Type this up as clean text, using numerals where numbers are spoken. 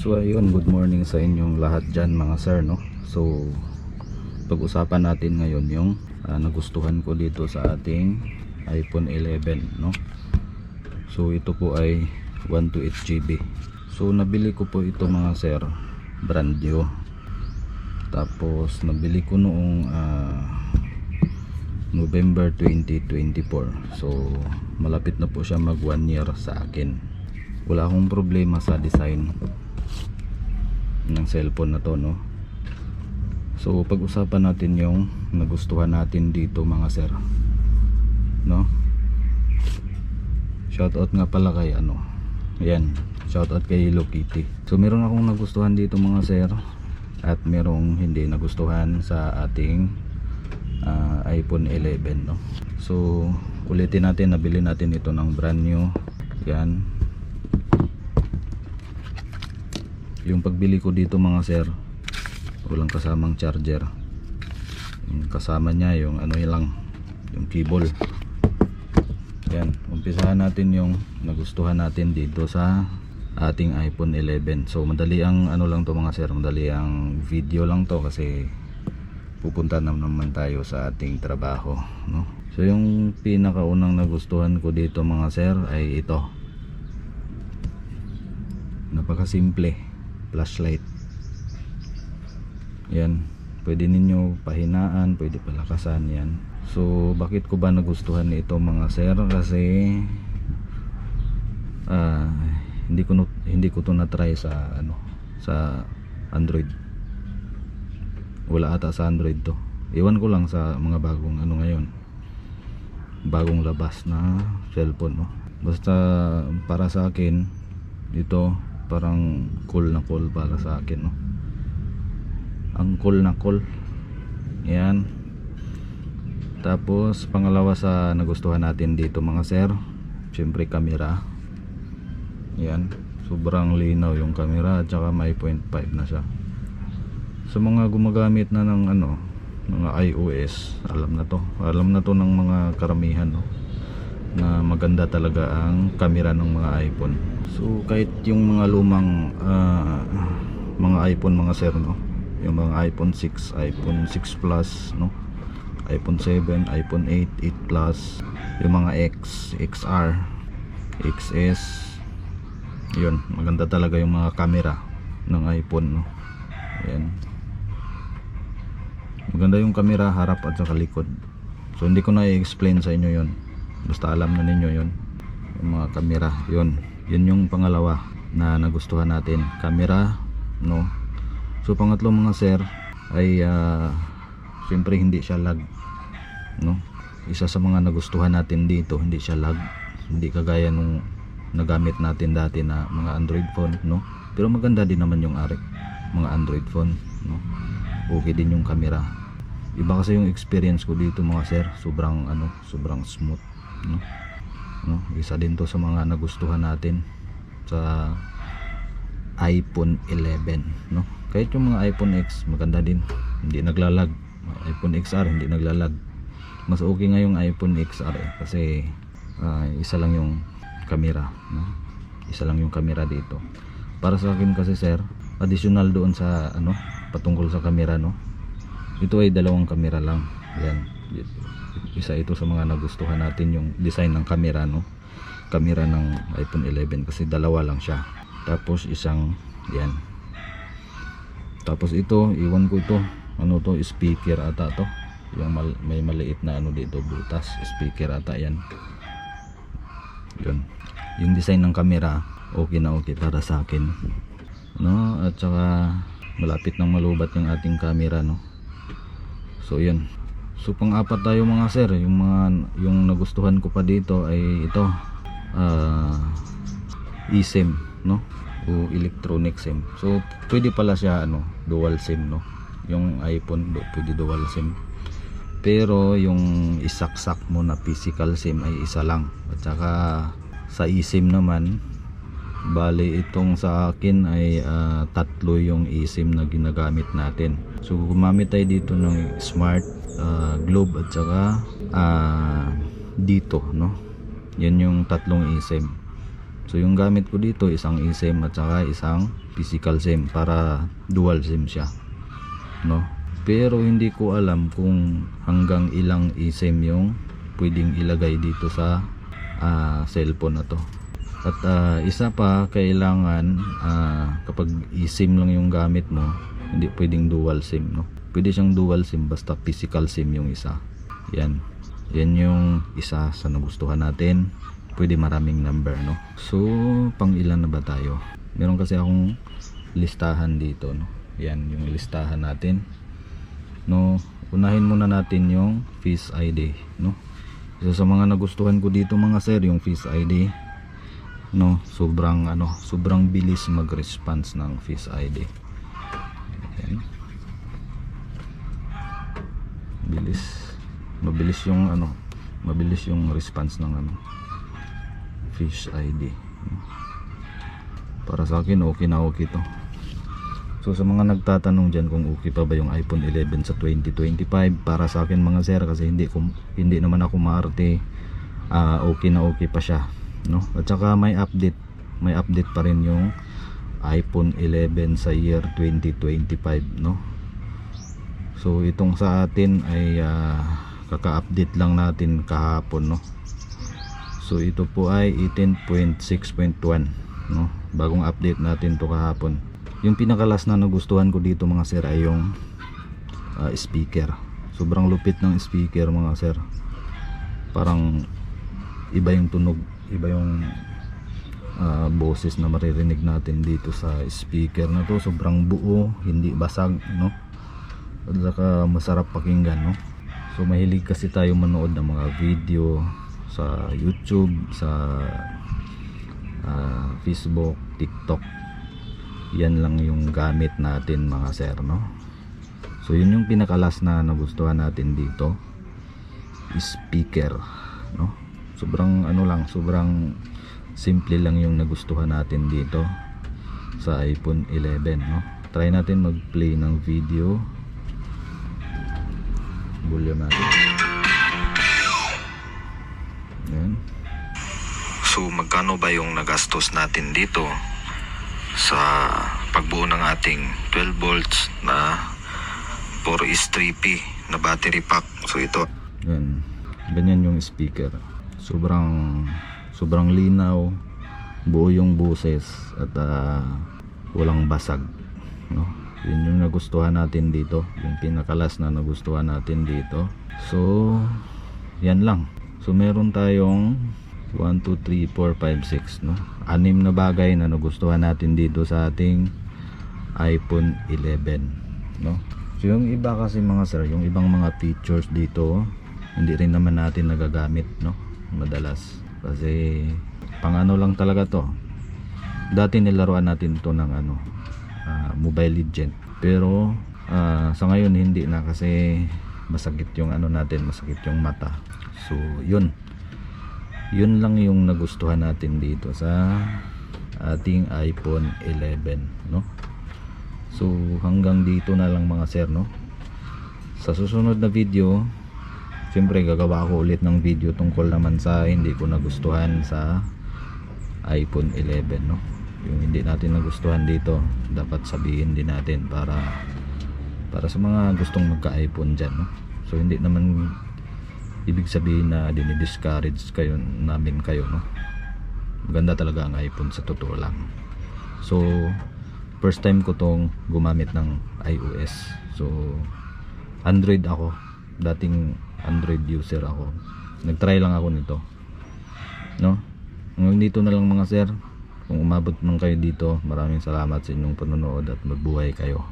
So ayun, good morning sa inyong lahat dyan mga sir, no? So pag-usapan natin ngayon yung nagustuhan ko dito sa ating iPhone 11, no? So ito po ay 128GB. So nabili ko po ito mga sir, brand new. Tapos nabili ko noong November 2024. So malapit na po siya mag 1 year sa akin. Wala akong problema sa design ng cellphone na to, no? So pag-usapan natin yung nagustuhan natin dito mga sir, no? Shoutout nga pala kay yan, shoutout kay Hello Kitty. So meron akong nagustuhan dito mga sir, at merong hindi nagustuhan sa ating iPhone 11, no? So ulitin natin, nabili natin ito ng brand new. Yan, yung pagbili ko dito mga sir, walang kasamang charger. Yung kasama niya yung lang, yung cable. Yan, umpisahan natin yung nagustuhan natin dito sa ating iPhone 11. So madali ang lang to mga sir, madali ang video lang to kasi pupunta naman tayo sa ating trabaho, no? So yung pinakaunang nagustuhan ko dito mga sir ay ito. Napakasimple, flashlight. Yan, pwede ninyo pahinaan, pwede palakasan yan. So bakit ko ba nagustuhan ito mga sir? Kasi hindi ko to na-try sa sa Android. Wala ata sa Android to. Iwan ko lang sa mga bagong ngayon, bagong labas na cellphone, no? Basta para sa akin ito parang cool na cool para sa akin, no? Ang cool na cool. Yan. Tapos pangalawa sa nagustuhan natin dito mga sir, syempre camera. Yan, sobrang linaw yung camera at saka may 0.5 na siya. Sa mga gumagamit na ng mga iOS, alam na to ng mga karamihan, no? Na maganda talaga ang camera ng mga iPhone. So kahit yung mga lumang mga iPhone mga sir, no? Yung mga iPhone 6, iPhone 6 Plus, no? iPhone 7, iPhone 8, 8 Plus, yung mga X, XR, XS, yun, maganda talaga yung mga camera ng iPhone, no? Ayan, maganda yung camera harap at saka likod. So hindi ko na i-explain sa inyo yon, basta alam na ninyo yon, yung mga camera. Yun yung pangalawa na nagustuhan natin, camera, no? So pangatlo mga sir ay siyempre hindi siya lag, no? Isa sa mga nagustuhan natin dito, hindi siya lag, hindi kagaya nung nagamit natin dati na mga Android phone, no? Pero maganda din naman yung mga Android phone, no? Okay din yung camera. Iba kasi yung experience ko dito mga sir, sobrang smooth, no? Isa din to sa mga nagustuhan natin sa iPhone 11, no? Kahit yung mga iPhone X maganda din, hindi naglalag. iPhone XR hindi naglalag. Mas okay nga yung iPhone XR kasi isa lang yung camera, no? Isa lang yung camera dito. Para sa akin kasi sir, additional doon sa patungkol sa camera, no? Ito ay dalawang camera lang. Yan, isa ito sa mga nagustuhan natin, yung design ng camera, no? Camera ng iPhone 11 kasi dalawa lang siya. Tapos isang yan. Tapos ito, iwan ko ito, to, speaker ata to. Yung may maliit na dito, butas, speaker ata yan. Yun. Yung design ng camera, okay na okay para sa akin, no? At saka malapit nang malubat yung ating camera, no? So yun. So pang-apat tayo mga sir, yung nagustuhan ko pa dito ay ito, eSIM, no? O electronic SIM. So pwede pala siya dual SIM, no? Yung iPhone pwede dual SIM. Pero yung isaksak mo na physical SIM ay isa lang. At saka sa eSIM naman, bali itong sa akin ay tatlo yung eSIM na ginagamit natin. So gumamit tayo dito ng Smart, Globe at saka dito, no? Yan yung tatlong eSIM. So yung gamit ko dito isang eSIM at saka isang physical SIM para dual SIM siya, no? Pero hindi ko alam kung hanggang ilang eSIM yung pwedeng ilagay dito sa cellphone na to. At isa pa, kailangan kapag eSIM lang yung gamit mo, hindi pwedeng dual SIM, no? Pwede siyang dual SIM basta physical SIM yung isa. Yan yung isa sa nagustuhan natin. Pwede maraming number, no? So pang ilan na ba tayo? Meron kasi akong listahan dito, no? Yan yung listahan natin, no? Unahin muna natin yung Face ID, no? So sa mga nagustuhan ko dito mga sir, yung Face ID, no? Sobrang bilis mag-response ng Face ID. Ayan. Mabilis yung response ng Face ID. Para sa akin okay na okay to. So sa mga nagtatanong dyan kung okay pa ba yung iPhone 11 sa 2025, para sa akin mga sir, kasi hindi naman ako maarte, okay na okay pa siya, no? At saka may update pa rin yung iPhone 11 sa year 2025, no? So itong sa atin ay kaka-update lang natin kahapon, no? So ito po ay 18.6.1, no? Bagong update natin to kahapon. Yung pinakalas na nagustuhan ko dito mga sir ay yung speaker. Sobrang lupit ng speaker mga sir. Parang iba yung tunog, iba yung boses na maririnig natin dito sa speaker na to. Sobrang buo, hindi basag, no? At saka masarap pakinggan, no? So mahilig kasi tayo manood ng mga video sa YouTube, sa Facebook, TikTok. Yan lang yung gamit natin mga sir, no? So yun yung pinakalas na nagustuhan natin dito, speaker, no? Sobrang sobrang simple lang yung nagustuhan natin dito sa iPhone 11, no? Try natin mag-play ng video. Volume natin. Yan. So magkano ba yung nagastos natin dito sa pagbuo ng ating 12 volts na 4S3P na battery pack? So ito, yan, ganyan yung speaker. Sobrang linaw, buo yung boses at walang basag, no? Yun yung nagustuhan natin dito, yung pinakalas na nagustuhan natin dito. So yan lang. So meron tayong 1, 2, 3, 4, 5, 6, no? 6 na bagay na nagustuhan natin dito sa ating iPhone 11, no? So yung iba kasi mga sir, yung ibang mga features dito, hindi rin naman natin nagagamit, no? Madalas. Kasi pang lang talaga to. Dati nilaruan natin to ng Mobile Legend. Pero sa ngayon hindi na, kasi masakit yung natin, masakit yung mata. So yun lang yung nagustuhan natin dito sa ating iPhone 11, no? So hanggang dito na lang mga sir, no? Sa susunod na video, siyempre gagawa ako ulit ng video tungkol naman sa hindi ko nagustuhan sa iPhone 11, no? Yung hindi natin nagustuhan dito, dapat sabihin din natin para sa mga gustong magka-iPhone dyan, no? So hindi naman ibig sabihin na dinidiscourage namin kayo, no? Maganda talaga ang iPhone sa totoo lang. So first time ko tong gumamit ng iOS. So Android ako, dating Android user ako. Nagtry lang ako nito, no? Hanggang dito na lang mga sir. Kung umabot man kayo dito, maraming salamat sa inyong panonood at mabuhay kayo.